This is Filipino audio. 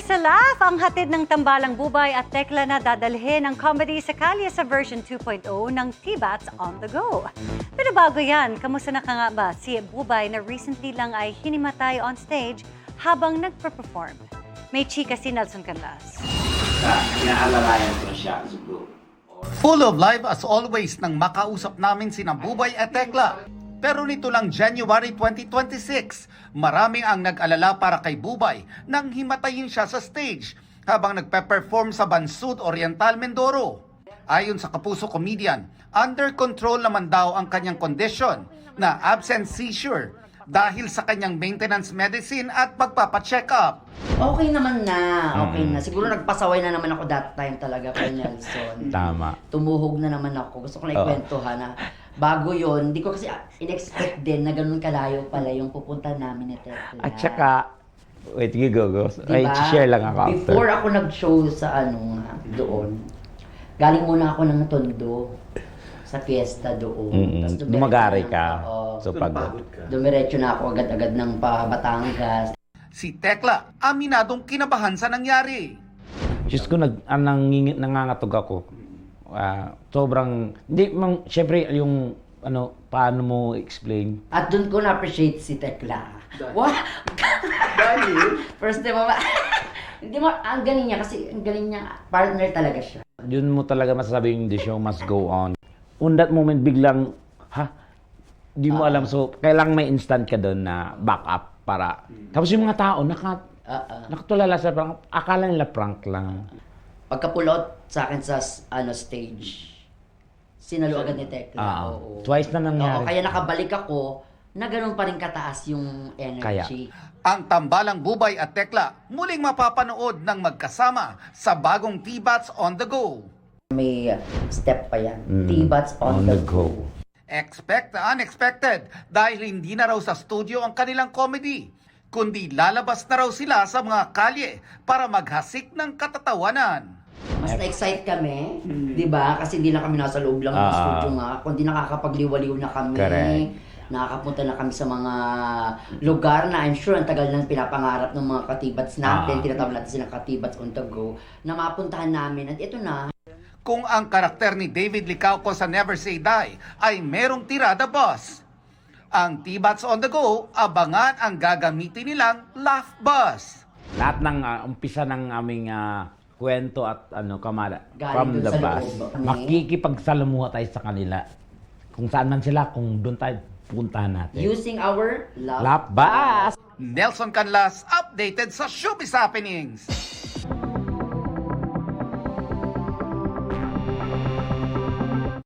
Sa laugh, ang hatid ng Tambalang Bubay at Tekla na dadalhin ang comedy sa kalye sa version 2.0 ng T-Bats on the Go. Pero bago yan, kamusta na ka nga ba si Bubay na recently lang ay hinimatay on stage habang nagpa-perform? May chika si Nelson Canlas. Inaalalayan ko siya siguro. Full of life as always nang makausap namin sina Bubay at Tekla. Pero nito lang January 2026, maraming ang nag-alala para kay Bubay nang himatayin siya sa stage habang nagpe-perform sa Bansud Oriental, Mindoro. Ayon sa Kapuso comedian, under control naman daw ang kanyang condition na absent seizure dahil sa kanyang maintenance medicine at pagpapacheck up. Okay naman na, okay na. Siguro nagpasaway na naman ako that time talaga kay Nelson. Tama. Tumuhog na naman ako. Gusto ko na ikwentuhan na bago yon, hindi ko kasi in-expect din na ganun kalayo pala yung pupunta namin ni Tekla. At saka, wait, go. Ay, Diba? share lang ako after. Before ako nag-show sa doon, galing muna ako ng Tondo sa fiesta doon. Tas Dumagari dumiretso ka. na ako. So, pagod. Dumiretso na ako agad-agad ng pa Batangas. Si Tekla, aminadong kinabahan sa nangyari. Diyos ko, nangangatog ako. Sobrang, hindi, syempre, yung, paano mo explain? At doon ko na-appreciate si Tekla. What? First time mo ba? Hindi mo, ang galing niya kasi, ang galing niya, partner talaga siya. Yun mo talaga masasabi yung the show must go on. On that moment, biglang, di mo alam. So, kailangan may instant ka doon na backup para. Tapos yung mga tao, nakatulala sa prank. Akala nila prank lang. Pagkapulot sa akin sa stage, sinalo agad ni Tekla. Oo. Twice na nangyari. Oo, kaya nakabalik ako na ganun pa rin kataas yung energy. Ang Tambalang Bubay at Tekla muling mapapanood ng magkasama sa bagong T-Bats on the Go. May step pa yan. T-Bats on the go. Expect the unexpected dahil hindi na raw sa studio ang kanilang comedy, kundi lalabas na raw sila sa mga kalye para maghasik ng katatawanan. Mas na-excite kami, di ba? Kasi hindi na kami nasa loob lang ng studio nga, kundi nakakapagliwaliw na kami. Correct. Nakakapunta na kami sa mga lugar na I'm sure ang tagal nang pinapangarap ng mga katibats natin, tinatawag natin silang katibats on the go, na mapuntahan namin. At ito na. Kung ang karakter ni David Licauco sa Never Say Die ay merong tirada bus, ang T-Bats on the Go, abangan ang gagamitin nilang laugh bus. Lahat ng umpisa ng aming kwento at kamala Galing from dun the sa bus. loob. Makikipagsalamuha tayo sa kanila. Kung saan man sila, kung doon tayo puntahan natin. Using our love Lap bus! Nelson Canlas, updated sa Showbiz Happenings.